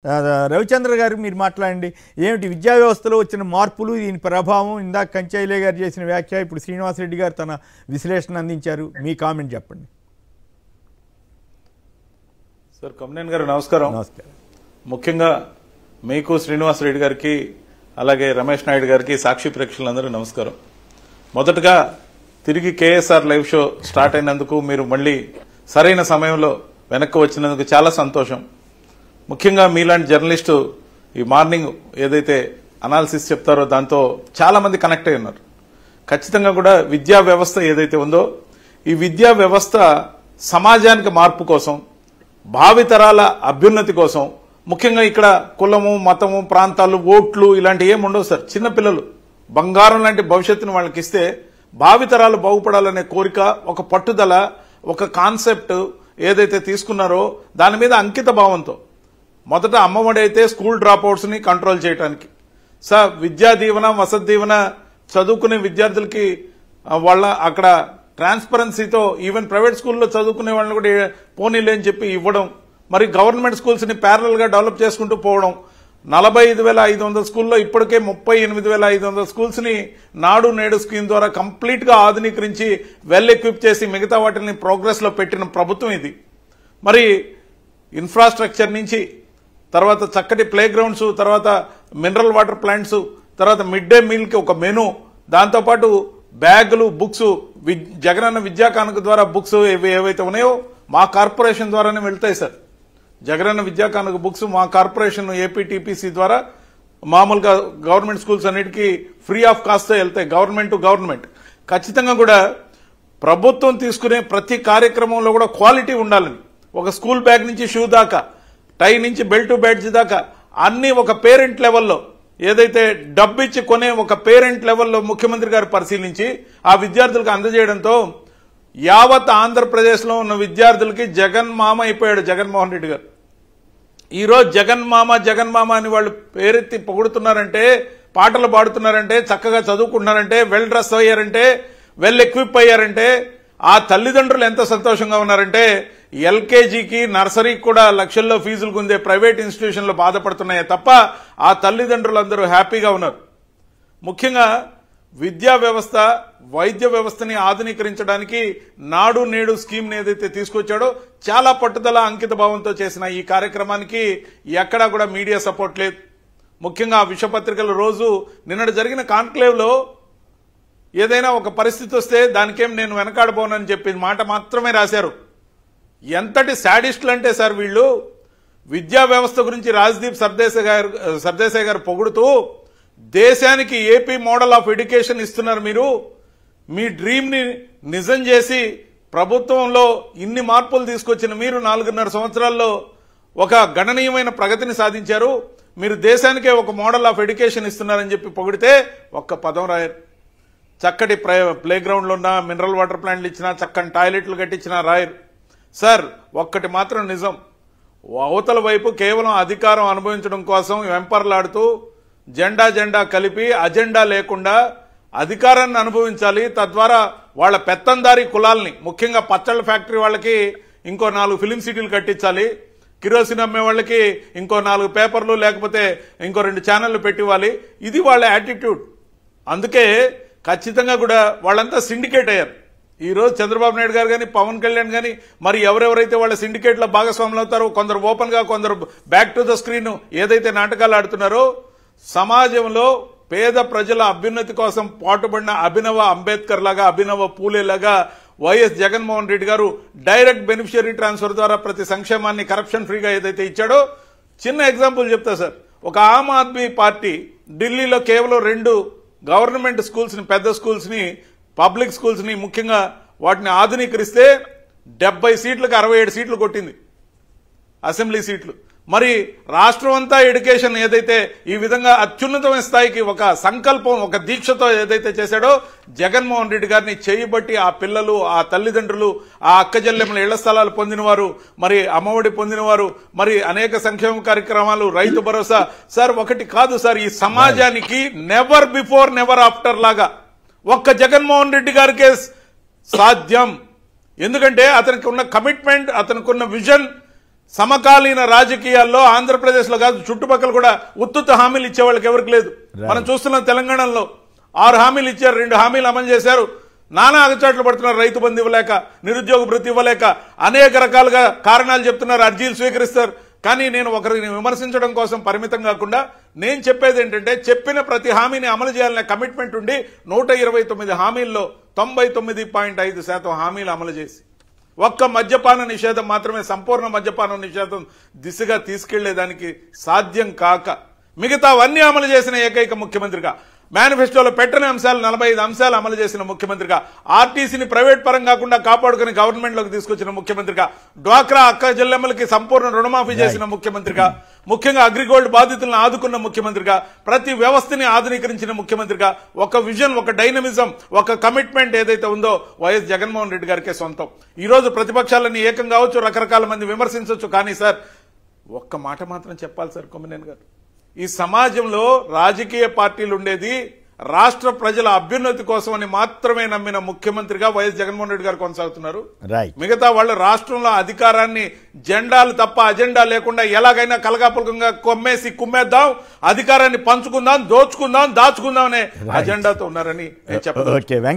రవిచంద్ర గారు మీరు మాట్లాడండి. ఏమిటి విద్యా వ్యవస్థలో వచ్చిన మార్పులు, దీని ప్రభావం, ఇందాక కంచైలే గారు చేసిన వ్యాఖ్య, ఇప్పుడు శ్రీనివాసరెడ్డి గారు తన విశ్లేషణ అందించారు. మీ కామెంట్ చెప్పండి. సార్ కొమ్మినేని గారు నమస్కారం. నమస్కారం. ముఖ్యంగా మీకు శ్రీనివాసరెడ్డి గారికి అలాగే రమేష్ నాయుడు గారికి సాక్షి ప్రేక్షకులందరూ నమస్కారం. మొదటగా తిరిగి కేఎస్ఆర్ లైవ్ షో స్టార్ట్ అయినందుకు మీరు మళ్ళీ సరైన సమయంలో వెనక్కి వచ్చినందుకు చాలా సంతోషం. ముఖ్యంగా మీలాంటి జర్నలిస్టు ఈ మార్నింగ్ ఏదైతే అనాలిసిస్ చెప్తారో దాంతో చాలా మంది కనెక్ట్ అయి ఉన్నారు. ఖచ్చితంగా కూడా విద్యా వ్యవస్థ ఏదైతే ఉందో ఈ విద్యా వ్యవస్థ సమాజానికి మార్పు కోసం, భావితరాల అభ్యున్నతి కోసం, ముఖ్యంగా ఇక్కడ కులము, మతము, ప్రాంతాలు, ఓట్లు ఇలాంటివి ఏమి ఉండవు సార్. చిన్నపిల్లలు బంగారం లాంటి భవిష్యత్తును వాళ్ళకి ఇస్తే భావితరాలు బాగుపడాలనే కోరిక, ఒక పట్టుదల, ఒక కాన్సెప్ట్ ఏదైతే తీసుకున్నారో దాని మీద అంకిత భావంతో మొదట అమ్మఒడి అయితే స్కూల్ డ్రాప్ అవుట్స్ ని కంట్రోల్ చేయడానికి, సార్ విద్యా దీవెన, వసతి దీవెన చదువుకునే విద్యార్థులకి వాళ్ళ అక్కడ ట్రాన్స్పరెన్సీతో ఈవెన్ ప్రైవేట్ స్కూల్లో చదువుకునే వాళ్ళని కూడా పోనీలే అని చెప్పి ఇవ్వడం, మరి గవర్నమెంట్ స్కూల్స్ ని ప్యారల్ గా డెవలప్ చేసుకుంటూ పోవడం. 45,500 స్కూల్లో ఇప్పటికే 38,500 స్కూల్స్ ని నాడు నేడు స్కీమ్ ద్వారా కంప్లీట్ గా ఆధునీకరించి వెల్ ఎక్విప్ చేసి మిగతా వాటిని ప్రోగ్రెస్ లో పెట్టిన ప్రభుత్వం ఇది. మరి ఇన్ఫ్రాస్ట్రక్చర్ నుంచి తర్వాత చక్కటి ప్లే గ్రౌండ్స్, తర్వాత మినరల్ వాటర్ ప్లాంట్స్, తర్వాత మిడ్ డే మీల్ కి ఒక మెనూ, దాంతోపాటు బ్యాగులు, బుక్స్, జగనన్న విద్యా కానుక ద్వారా బుక్స్ ఏవైతే ఉన్నాయో మా కార్పొరేషన్ ద్వారానే వెళ్తాయి సార్. జగనన్న విద్యా కానుక బుక్స్ మా కార్పొరేషన్ ఏపీటీపీసీ ద్వారా మామూలుగా గవర్నమెంట్ స్కూల్స్ అన్నిటికీ ఫ్రీ ఆఫ్ కాస్ట్ వెళ్తాయి, గవర్నమెంట్ టు గవర్నమెంట్. ఖచ్చితంగా కూడా ప్రభుత్వం తీసుకునే ప్రతి కార్యక్రమంలో కూడా క్వాలిటీ ఉండాలని, ఒక స్కూల్ బ్యాగ్ నుంచి షూ దాకా, టై నుంచి బెల్ట్ టు బ్యాడ్జ్ దాకా అన్ని ఒక పేరెంట్ లెవెల్లో ఏదైతే డబ్బు ఇచ్చి కొనే ఒక పేరెంట్ లెవెల్లో ముఖ్యమంత్రి గారు పరిశీలించి ఆ విద్యార్థులకు అందజేయడంతో యావత్ ఆంధ్రప్రదేశ్ లో ఉన్న విద్యార్థులకి జగన్ మామ అయిపోయాడు జగన్మోహన్ రెడ్డి గారు. ఈరోజు జగన్ మామ అని వాళ్ళు పేరెత్తి పొగుడుతున్నారంటే, పాటలు పాడుతున్నారంటే, చక్కగా చదువుకుంటున్నారంటే, వెల్ డ్రెస్ అయ్యారంటే, వెల్ ఎక్విప్ అయ్యారంటే ఆ తల్లిదండ్రులు ఎంత సంతోషంగా ఉన్నారంటే ఎల్కేజీకి నర్సరీకి కూడా లక్షల్లో ఫీజులు గుందే ప్రైవేట్ ఇన్స్టిట్యూషన్లు బాధపడుతున్నాయే తప్ప ఆ తల్లిదండ్రులు అందరూ హ్యాపీగా ఉన్నారు. ముఖ్యంగా విద్యా వ్యవస్థ, వైద్య వ్యవస్థని ఆధునీకరించడానికి నాడు నేడు స్కీమ్ ఏదైతే తీసుకొచ్చాడో చాలా పట్టుదల, అంకిత భావంతో చేసిన ఈ కార్యక్రమానికి ఎక్కడా కూడా మీడియా సపోర్ట్ లేదు. ముఖ్యంగా విషపత్రికలు రోజు నిన్నటి జరిగిన కాన్క్లేవ్ లో ఏదైనా ఒక పరిస్థితి వస్తే దానికేం నేను వెనకాడబోనని చెప్పి మాట మాత్రమే రాశారు. ఎంతటి శాడిస్టులు అంటే సార్ వీళ్ళు, విద్యా వ్యవస్థ గురించి రాజ్దీప్ సర్దేశాయ్ గారు పొగుడుతూ దేశానికి ఏపీ మోడల్ ఆఫ్ ఎడ్యుకేషన్ ఇస్తున్నారు మీరు, మీ డ్రీమ్ ని నిజం చేసి ప్రభుత్వంలో ఇన్ని మార్పులు తీసుకొచ్చిన మీరు 4.5 సంవత్సరాల్లో ఒక గణనీయమైన ప్రగతిని సాధించారు, మీరు దేశానికే ఒక మోడల్ ఆఫ్ ఎడ్యుకేషన్ ఇస్తున్నారని చెప్పి పొగిడితే ఒక్క పదం రాయరు. చక్కటి ప్లే గ్రౌండ్లు ఉన్నా, మినరల్ వాటర్ ప్లాంట్లు ఇచ్చినా, చక్కని టాయిలెట్లు కట్టించినా రాయరు. సార్ ఒక్కటి మాత్రం నిజం, అవతల వైపు కేవలం అధికారం అనుభవించడం కోసం వెంపర్లాడుతూ జెండా కలిపి అజెండా లేకుండా అధికారాన్ని అనుభవించాలి, తద్వారా వాళ్ళ పెత్తందారీ కులాల్ని, ముఖ్యంగా పచ్చళ్ళ ఫ్యాక్టరీ వాళ్ళకి ఇంకో 4 ఫిలిం సిటీలు కట్టించాలి, కిరోసిన్ అమ్మే వాళ్ళకి ఇంకో 4 పేపర్లు లేకపోతే ఇంకో 2 ఛానళ్లు పెట్టివ్వాలి. ఇది వాళ్ళ యాటిట్యూడ్. అందుకే ఖచ్చితంగా కూడా వాళ్ళంతా సిండికేట్ అయ్యారు. ఈ రోజు చంద్రబాబు నాయుడు గారు కానీ, పవన్ కళ్యాణ్ కానీ, మరి ఎవరెవరైతే వాళ్ళ సిండికేట్ లో భాగస్వాములు అవుతారో, కొందరు ఓపెన్ గా, కొందరు బ్యాక్ టు ద స్క్రీన్ ఏదైతే నాటకాలు ఆడుతున్నారో, సమాజంలో పేద ప్రజల అభ్యున్నతి కోసం పాటుపడిన అభినవ అంబేద్కర్ లాగా, అభినవ పూలే లాగా వైఎస్ జగన్మోహన్ రెడ్డి గారు డైరెక్ట్ బెనిఫిషియరీ ట్రాన్స్ఫర్ ద్వారా ప్రతి సంక్షేమాన్ని కరప్షన్ ఫ్రీగా ఏదైతే ఇచ్చాడో, చిన్న ఎగ్జాంపుల్ చెప్తా సార్. ఒక ఆమ్ ఆద్మీ పార్టీ ఢిల్లీలో కేవలం 2 గవర్నమెంట్ స్కూల్స్ ని, పెద్ద స్కూల్స్ ని, పబ్లిక్ స్కూల్స్ ని ముఖ్యంగా వాటిని ఆధునీకరిస్తే 70 సీట్లకు 67 సీట్లు కొట్టింది, అసెంబ్లీ సీట్లు. మరి రాష్ట్రం అంతా ఎడ్యుకేషన్ ఏదైతే ఈ విధంగా అత్యున్నతమైన స్థాయికి ఒక సంకల్పం, ఒక దీక్షతో ఏదైతే చేశాడో జగన్మోహన్ రెడ్డి గారిని చేయబట్టి ఆ పిల్లలు, ఆ తల్లిదండ్రులు, ఆ అక్కజెల్లెమ్మల ఇళ్ల స్థలాలు పొందినవారు, మరి అమ్మఒడి పొందినవారు, మరి అనేక సంక్షేమ కార్యక్రమాలు, రైతు భరోసా. సార్ ఒకటి కాదు సార్, ఈ సమాజానికి నెవర్ బిఫోర్ నెవర్ ఆఫ్టర్ లాగా ఒక్క జగన్మోహన్ రెడ్డి గారికే సాధ్యం. ఎందుకంటే అతనికి ఉన్న కమిట్మెంట్, అతనికి ఉన్న విజన్ సమకాలీన రాజకీయాల్లో ఆంధ్రప్రదేశ్ లో కాదు చుట్టుపక్కల కూడా ఉత్తుత్త హామీలు ఇచ్చే వాళ్ళకి ఎవరికి లేదు. మనం చూస్తున్నాం తెలంగాణలో 6 హామీలు ఇచ్చారు, 2 హామీలు అమలు చేశారు. నానా అగచాట్లు పడుతున్నారు. రైతు బంధు ఇవ్వలేక, నిరుద్యోగ భృతి ఇవ్వలేక అనేక రకాలుగా కారణాలు చెప్తున్నారు, అర్జీలు స్వీకరిస్తారు. కానీ నేను ఒకరిని విమర్శించడం కోసం పరిమితం కాకుండా నేను చెప్పేది ఏంటంటే, చెప్పిన ప్రతి హామీని అమలు చేయాలనే కమిట్మెంట్ ఉండి 129 హామీల్లో 99.5% హామీలు అమలు చేసి ఒక్క మద్యపాన నిషేధం మాత్రమే సంపూర్ణ మద్యపాన నిషేధం దిశగా తీసుకెళ్లేదానికి సాధ్యం కాక మిగతావన్నీ అమలు చేసిన ఏకైక ముఖ్యమంత్రిగా, మేనిఫెస్టోలో పెట్టని అంశాలు 45 అంశాలు అమలు చేసిన ముఖ్యమంత్రిగా, ఆర్టీసీని ప్రైవేట్ పరం కాకుండా కాపాడుకుని గవర్నమెంట్లోకి తీసుకొచ్చిన ముఖ్యమంత్రిగా, డ్వాక్రా అక్క చెల్లెమ్మలకి సంపూర్ణ రుణమాఫీ చేసిన ముఖ్యమంత్రిగా, ముఖ్యంగా అగ్రిగోల్డ్ బాధితులను ఆదుకున్న ముఖ్యమంత్రిగా, ప్రతి వ్యవస్థని ఆధునీకరించిన ముఖ్యమంత్రిగా, ఒక విజన్, ఒక డైనమిజం, ఒక కమిట్మెంట్ ఏదైతే ఉందో వైఎస్ జగన్మోహన్ రెడ్డి గారికే సొంతం. ఈ రోజు ప్రతిపక్షాలన్నీ ఏకం కావచ్చు, రకరకాల మంది విమర్శించవచ్చు. కానీ సార్ ఒక్క మాట మాత్రం చెప్పాలి సార్ కొమ్మినేని గారు, ఈ సమాజంలో రాజకీయ పార్టీలు ఉండేది రాష్ట్ర ప్రజల అభ్యున్నతి కోసం అని మాత్రమే నమ్మిన ముఖ్యమంత్రిగా వైఎస్ జగన్మోహన్ రెడ్డి గారు కొనసాగుతున్నారు. మిగతా వాళ్ళు రాష్ట్రంలో అధికారాన్ని జెండాలు తప్ప అజెండా లేకుండా ఎలాగైనా కలగాపులకంగా కొమ్మేసి కుమ్మేద్దాం, అధికారాన్ని పంచుకుందాం, దోచుకుందాం, దాచుకుందాం అనే అజెండాతో ఉన్నారని నేను చెప్పాను.